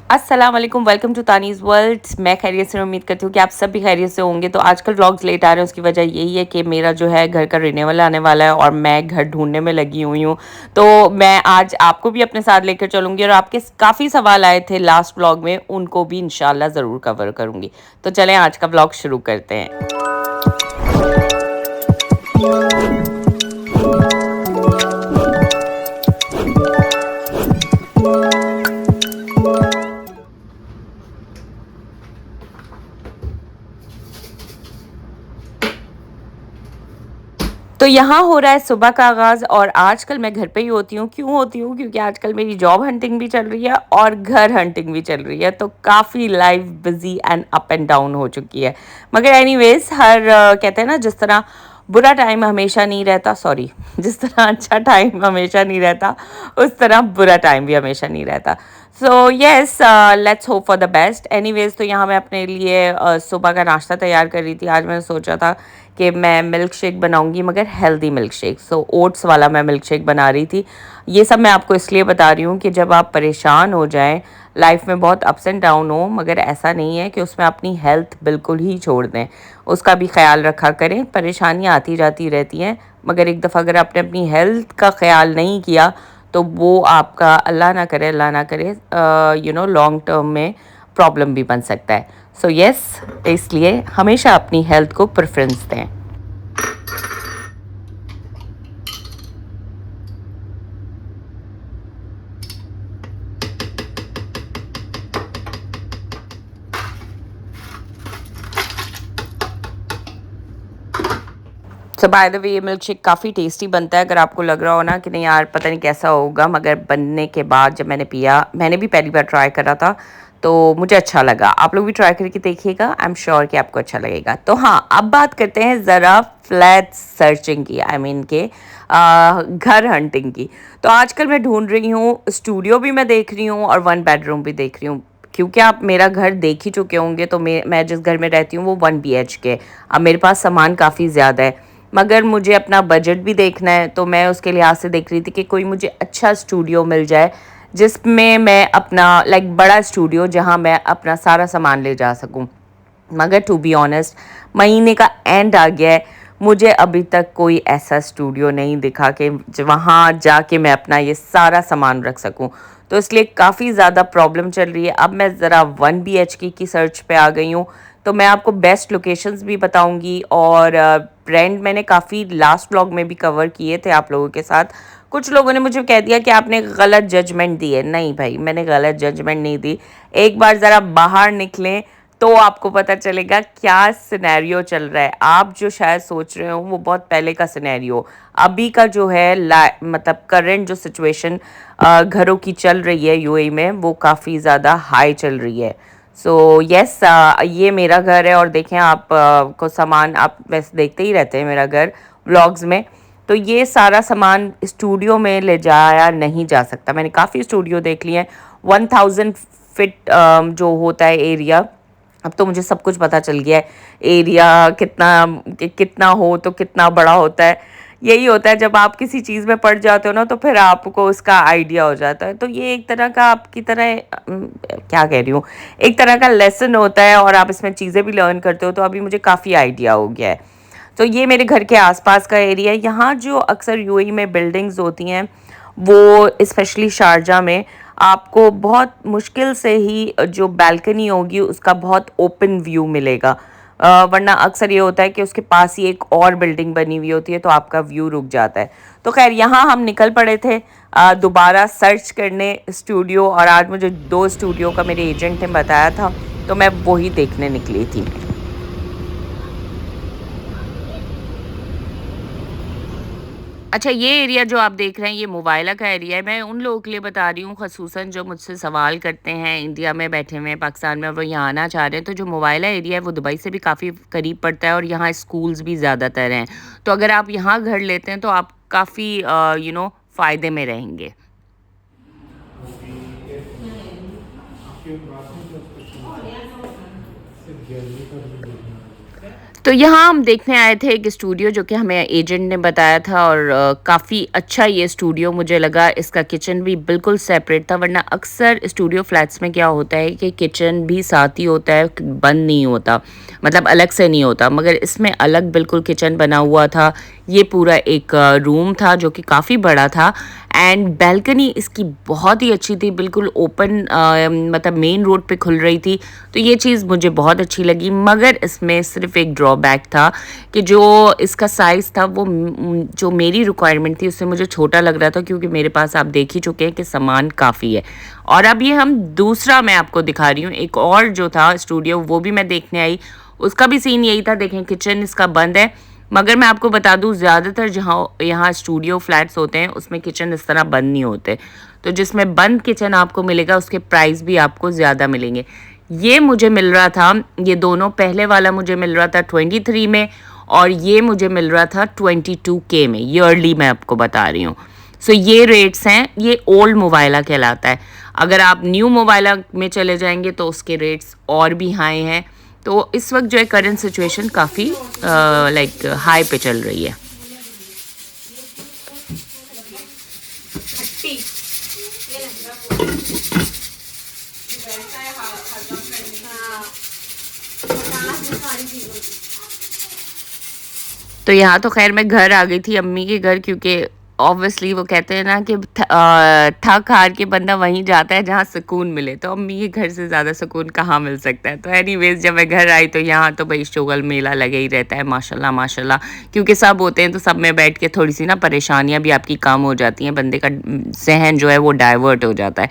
अस्सलाम वालेकुम, welcome to तानीज़ world. मैं खैरियत से उम्मीद करती हूँ कि आप सब भी खैरियत से होंगे। तो आजकल व्लॉग्स लेट आ रहे हैं, उसकी वजह यही है कि मेरा जो है घर का रिन्यूअल आने वाला है और मैं घर ढूंढने में लगी हुई हूँ। तो मैं आज आपको भी अपने साथ लेकर चलूँगी और आपके काफ़ी सवाल आए थे लास्ट व्लॉग में, उनको भी इंशाल्लाह ज़रूर कवर करूँगी। तो चलें आज का व्लॉग शुरू करते हैं। तो यहाँ हो रहा है सुबह का आगाज़ और आजकल मैं घर पे ही होती हूँ। क्यों होती हूँ? क्योंकि आजकल मेरी जॉब हंटिंग भी चल रही है और घर हंटिंग भी चल रही है, तो काफ़ी life busy and up and down हो चुकी है। मगर एनीवेज़ कहते हैं ना, जिस तरह बुरा टाइम हमेशा नहीं रहता, सॉरी, जिस तरह अच्छा टाइम हमेशा नहीं रहता, उस तरह बुरा टाइम भी हमेशा नहीं रहता। So yes, let's hope for the best. Anyways तो यहाँ मैं अपने लिए सुबह का नाश्ता तैयार कर रही थी। आज मैंने सोचा था कि मैं मिल्क शेक बनाऊंगी, मगर हेल्दी मिल्क शेक। सो ओट्स वाला मैं मिल्क शेक बना रही थी। ये सब मैं आपको इसलिए बता रही हूँ कि जब आप परेशान हो जाएं, लाइफ में बहुत अप्स एंड डाउन हो, मगर ऐसा नहीं है कि उसमें अपनी हेल्थ बिल्कुल ही छोड़ दें। उसका भी ख्याल रखा करें। परेशानियाँ आती जाती रहती हैं, मगर एक दफ़ा अगर आपने अपनी हेल्थ का ख्याल नहीं किया तो वो आपका अल्लाह ना करे लॉन्ग टर्म में प्रॉब्लम भी बन सकता है। सो येस, इसलिए हमेशा अपनी हेल्थ को प्रेफरेंस दें। सो बाय द वे, ये मिल्क शेक काफ़ी टेस्टी बनता है। अगर आपको लग रहा हो ना कि नहीं यार पता नहीं कैसा होगा, मगर बनने के बाद जब मैंने पिया, मैंने भी पहली बार ट्राई करा था, तो मुझे अच्छा लगा। आप लोग भी ट्राई करके देखिएगा, आई एम श्योर कि आपको अच्छा लगेगा। तो हाँ, अब बात करते हैं ज़रा फ्लैट सर्चिंग की, आई मीन के घर हंटिंग की। तो आजकल मैं ढूंढ रही हूँ, स्टूडियो भी मैं देख रही हूँ और 1 बेडरूम भी देख रही हूँ। क्योंकि आप मेरा घर देख ही चुके होंगे, तो मैं जिस घर में रहती हूँ वो 1 BHK। अब मेरे पास सामान काफ़ी ज़्यादा है, मगर मुझे अपना बजट भी देखना है, तो मैं उसके लिहाज से देख रही थी कि कोई मुझे अच्छा स्टूडियो मिल जाए जिसमें मैं अपना बड़ा स्टूडियो जहां मैं अपना सारा सामान ले जा सकूं। मगर टू बी ऑनेस्ट, महीने का एंड आ गया है, मुझे अभी तक कोई ऐसा स्टूडियो नहीं दिखा कि वहाँ जाके मैं अपना ये सारा सामान रख सकूं। तो इसलिए काफ़ी ज़्यादा प्रॉब्लम चल रही है। अब मैं ज़रा 1 BHK की सर्च पे आ गई हूँ। तो मैं आपको बेस्ट लोकेशंस भी बताऊंगी और ब्रांड मैंने काफ़ी लास्ट व्लॉग में भी कवर किए थे आप लोगों के साथ। कुछ लोगों ने मुझे कह दिया कि आपने गलत जजमेंट दी है। नहीं भाई, मैंने गलत जजमेंट नहीं दी। एक बार ज़रा बाहर निकलें तो आपको पता चलेगा क्या सिनेरियो चल रहा है। आप जो शायद सोच रहे हो वो बहुत पहले का सिनेरियो, अभी का जो है मतलब करंट जो सिचुएशन घरों की चल रही है यूएई में, वो काफ़ी ज़्यादा हाई चल रही है। सो यस, ये मेरा घर है और देखें आप को सामान, आप वैसे देखते ही रहते हैं मेरा घर व्लॉग्स में। तो ये सारा सामान स्टूडियो में ले जाया नहीं जा सकता। मैंने काफ़ी स्टूडियो देख लिए हैं। 1000 फीट जो होता है एरिया, अब तो मुझे सब कुछ पता चल गया है। एरिया कितना हो तो कितना बड़ा होता है। यही होता है जब आप किसी चीज़ में पड़ जाते हो ना, तो फिर आपको उसका आइडिया हो जाता है। तो ये एक तरह का आपकी तरह क्या कह रही हूँ, एक तरह का लेसन होता है और आप इसमें चीज़ें भी लर्न करते हो। तो अभी मुझे काफ़ी आइडिया हो गया है। तो ये मेरे घर के आसपास का एरिया है। यहाँ जो अक्सर यूएई में बिल्डिंग्स होती हैं, वो स्पेशली शारजा में आपको बहुत मुश्किल से ही जो बालकनी होगी उसका बहुत ओपन व्यू मिलेगा। वरना अक्सर ये होता है कि उसके पास ही एक और बिल्डिंग बनी हुई होती है, तो आपका व्यू रुक जाता है। तो खैर, यहाँ हम निकल पड़े थे दोबारा सर्च करने स्टूडियो, और आज मुझे 2 स्टूडियो का मेरे एजेंट ने बताया था, तो मैं वही देखने निकली थी। अच्छा, ये एरिया जो आप देख रहे हैं ये मोबाइला का एरिया है। मैं उन लोगों के लिए बता रही हूँ, ख़ुसूसन जो मुझसे सवाल करते हैं, इंडिया में बैठे हुए हैं, पाकिस्तान में, और वो यहाँ आना चाह रहे हैं। तो जो मोबाइला एरिया है वो दुबई से भी काफ़ी करीब पड़ता है और यहाँ स्कूल्स भी ज़्यादातर हैं। तो अगर आप यहाँ घर लेते हैं तो आप काफ़ी फ़ायदे में रहेंगे। तो यहाँ हम देखने आए थे एक स्टूडियो जो कि हमें एजेंट ने बताया था और काफ़ी अच्छा ये स्टूडियो मुझे लगा। इसका किचन भी बिल्कुल सेपरेट था, वरना अक्सर स्टूडियो फ्लैट्स में क्या होता है कि किचन भी साथ ही होता है, बंद नहीं होता, मतलब अलग से नहीं होता। मगर इसमें अलग बिल्कुल किचन बना हुआ था। ये पूरा एक रूम था जो कि काफ़ी बड़ा था एंड बैल्कनी इसकी बहुत ही अच्छी थी, बिल्कुल ओपन मतलब मेन रोड पे खुल रही थी। तो ये चीज़ मुझे बहुत अच्छी लगी। मगर इसमें सिर्फ एक ड्रॉबैक था कि जो इसका साइज़ था वो जो मेरी रिक्वायरमेंट थी उससे मुझे छोटा लग रहा था, क्योंकि मेरे पास आप देख ही चुके हैं कि सामान काफ़ी है। और अब ये हम दूसरा मैं आपको दिखा रही हूँ, एक और जो था स्टूडियो वो भी मैं देखने आई, उसका भी सीन यही था। देखें किचन इसका बंद है, मगर मैं आपको बता दूं ज़्यादातर जहाँ यहाँ स्टूडियो फ्लैट्स होते हैं उसमें किचन इस तरह बंद नहीं होते। तो जिसमें बंद किचन आपको मिलेगा उसके प्राइस भी आपको ज़्यादा मिलेंगे। ये मुझे मिल रहा था, ये दोनों, पहले वाला मुझे मिल रहा था 23 में और ये मुझे मिल रहा था 22K में, ईयरली मैं आपको बता रही हूँ। सो ये रेट्स हैं, ये ओल्ड मोबाइला कहलाता है। अगर आप न्यू मोबाइला में चले जाएंगे तो उसके रेट्स और भी हाई हैं। तो इस वक्त जो है करंट सिचुएशन काफ़ी लाइक हाई पे चल रही है। तो यहाँ तो खैर मैं घर आ गई थी अम्मी के घर, क्योंकि ऑब्वियसली वो कहते हैं ना कि थक हार के बंदा वहीं जाता है जहाँ सुकून मिले। तो अम्मी के घर से ज़्यादा सुकून कहाँ मिल सकता है। तो एनीवेज जब मैं घर आई तो यहाँ तो भाई शोगल मेला लगे ही रहता है, माशाल्लाह माशाल्लाह, क्योंकि सब होते हैं तो सब में बैठ के थोड़ी सी ना परेशानियाँ भी आपकी कम हो जाती हैं, बंदे का जहन जो है वो डाइवर्ट हो जाता है।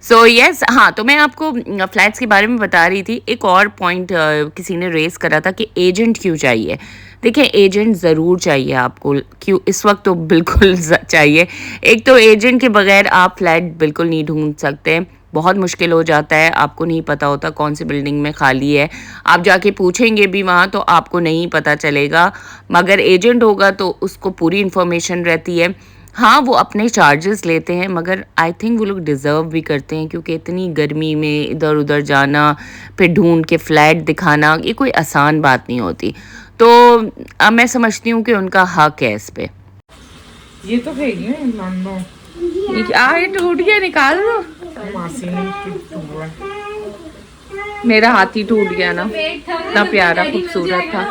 सो यस, हाँ, तो मैं आपको फ्लैट्स के बारे में बता रही थी। एक और पॉइंट किसी ने रेस करा था कि एजेंट क्यों चाहिए। देखिए एजेंट ज़रूर चाहिए आपको, क्यों इस वक्त तो बिल्कुल चाहिए। एक तो एजेंट के बगैर आप फ्लैट बिल्कुल नहीं ढूंढ सकते, बहुत मुश्किल हो जाता है। आपको नहीं पता होता कौन सी बिल्डिंग में खाली है, आप जाके पूछेंगे भी वहाँ तो आपको नहीं पता चलेगा। मगर एजेंट होगा तो उसको पूरी इन्फॉर्मेशन रहती है। हाँ, वो अपने चार्जेस लेते हैं, मगर आई थिंक वो लोग डिज़र्व भी करते हैं, क्योंकि इतनी गर्मी में इधर उधर जाना, फिर ढूंढ के फ्लैट दिखाना, ये कोई आसान बात नहीं होती। तो अब मैं समझती हूँ कि उनका हक है इस पे। ये तो फेंक ले मानो। ये टूट गया, निकाल दो। मासी ने टूटा। मेरा हाथ ही टूट गया ना, इतना प्यारा खूबसूरत था।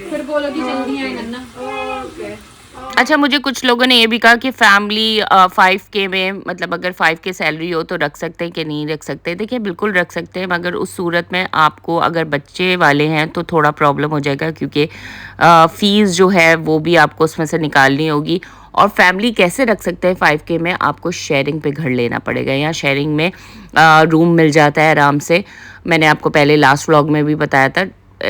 फिर बोलो कि जल्दी आए करना। अच्छा, मुझे कुछ लोगों ने ये भी कहा कि फैमिली 5K में, मतलब अगर 5K सैलरी हो तो रख सकते हैं कि नहीं रख सकते। देखिए बिल्कुल रख सकते हैं, मगर उस सूरत में आपको अगर बच्चे वाले हैं तो थोड़ा प्रॉब्लम हो जाएगा, क्योंकि फ़ीस जो है वो भी आपको उसमें से निकालनी होगी। और फैमिली कैसे रख सकते हैं 5K में, आपको शेयरिंग पे घर लेना पड़ेगा। यहाँ शेयरिंग में रूम मिल जाता है आराम से। मैंने आपको पहले लास्ट व्लॉग में भी बताया था।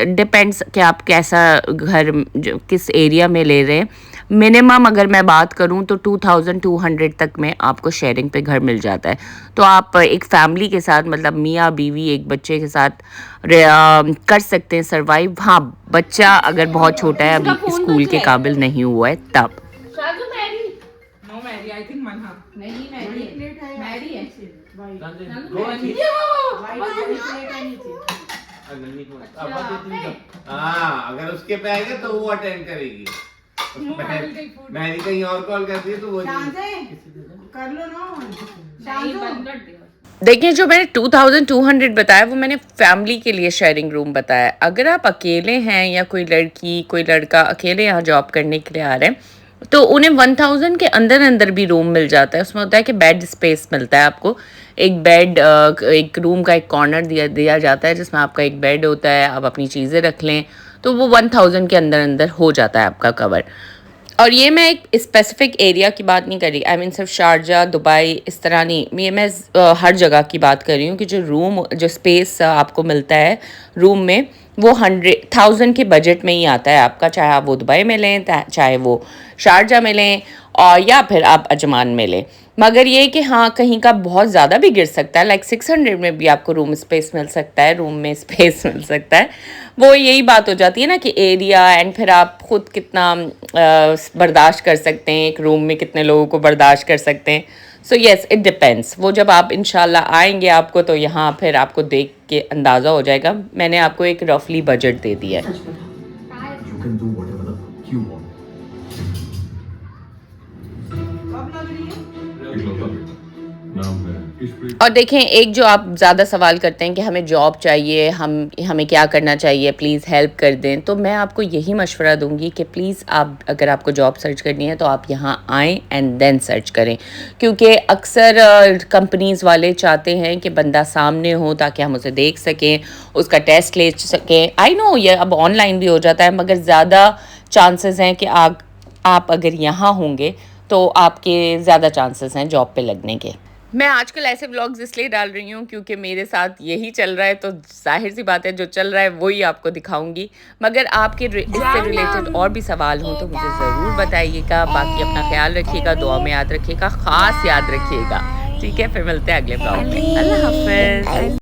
डिपेंड्स कि आप कैसा घर किस एरिया में ले रहे हैं। मिनिमम अगर मैं बात करूं तो 2200 तक में आपको शेयरिंग पे घर मिल जाता है। तो आप एक फैमिली के साथ, मतलब मियाँ बीवी एक बच्चे के साथ कर सकते हैं सरवाइव। हाँ, बच्चा अगर बहुत छोटा है, अभी स्कूल के काबिल नहीं हुआ है तब। नो मैरी, आई थिंक मनहा। नहीं मैरी है, मैरी है। हाँ, अगर उसके पे आएगा तो वो अटेंड करेगी। मैरी कहीं और कॉल करती है तो वो कर लो ना। नहीं, बंद कर दिया। देखिए जो मैंने 2200 बताया वो मैंने फैमिली के लिए शेयरिंग रूम बताया। अगर आप अकेले हैं या कोई लड़की कोई लड़का अकेले यहाँ जॉब करने के लिए आ रहे हैं तो उन्हें 1000 के अंदर अंदर भी रूम मिल जाता है। उसमें होता है कि बेड स्पेस मिलता है आपको। एक बेड, एक रूम का एक कॉर्नर दिया जाता है जिसमें आपका एक बेड होता है, आप अपनी चीज़ें रख लें तो वो 1000 के अंदर अंदर हो जाता है आपका कवर। और ये मैं एक स्पेसिफिक एरिया की बात नहीं कर रही, आई मीन सिर्फ शारजा दुबई इस तरह नहीं, ये मैं हर जगह की बात कर रही हूँ कि जो रूम जो स्पेस आपको मिलता है रूम में वो 1000 के बजट में ही आता है आपका, चाहे आप वो दुबई में लें चाहे वो शारजा में लें और या फिर आप अजमान में लें। मगर ये कि हाँ कहीं का बहुत ज़्यादा भी गिर सकता है, लाइक 600 में भी आपको रूम स्पेस मिल सकता है, रूम में स्पेस मिल सकता है। वो यही बात हो जाती है ना कि एरिया एंड फिर आप खुद कितना बर्दाश्त कर सकते हैं, एक रूम में कितने लोगों को बर्दाश्त कर सकते हैं। So yes it depends. वो जब आप इंशाल्लाह आएंगे आपको तो यहाँ फिर आपको देख के अंदाज़ा हो जाएगा। मैंने आपको एक रफली बजट दे दिया है। You can do whatever the fuck you want. कब लग रही है? और देखें, एक जो आप ज़्यादा सवाल करते हैं कि हमें जॉब चाहिए, हमें क्या करना चाहिए, प्लीज़ हेल्प कर दें, तो मैं आपको यही मशवरा दूंगी कि प्लीज़ आप अगर आपको जॉब सर्च करनी है तो आप यहाँ आएँ एंड देन सर्च करें, क्योंकि अक्सर कंपनीज़ वाले चाहते हैं कि बंदा सामने हो ताकि हम उसे देख सकें, उसका टेस्ट ले सकें। आई नो ये अब ऑनलाइन भी हो जाता है, मगर ज़्यादा चांसेस हैं कि आप अगर यहाँ होंगे तो आपके ज़्यादा चांसेस हैं जॉब पे लगने के। मैं आजकल ऐसे व्लॉग्स इसलिए डाल रही हूँ क्योंकि मेरे साथ यही चल रहा है, तो जाहिर सी बात है जो चल रहा है वही आपको दिखाऊंगी। मगर आपके इससे रिलेटेड और भी सवाल हों तो मुझे ज़रूर बताइएगा। बाकी अपना ख्याल रखिएगा, दुआ में याद रखिएगा, ख़ास याद रखिएगा। ठीक है, फिर मिलते हैं अगले व्लॉग में। अल्लाह हाफ़िज़।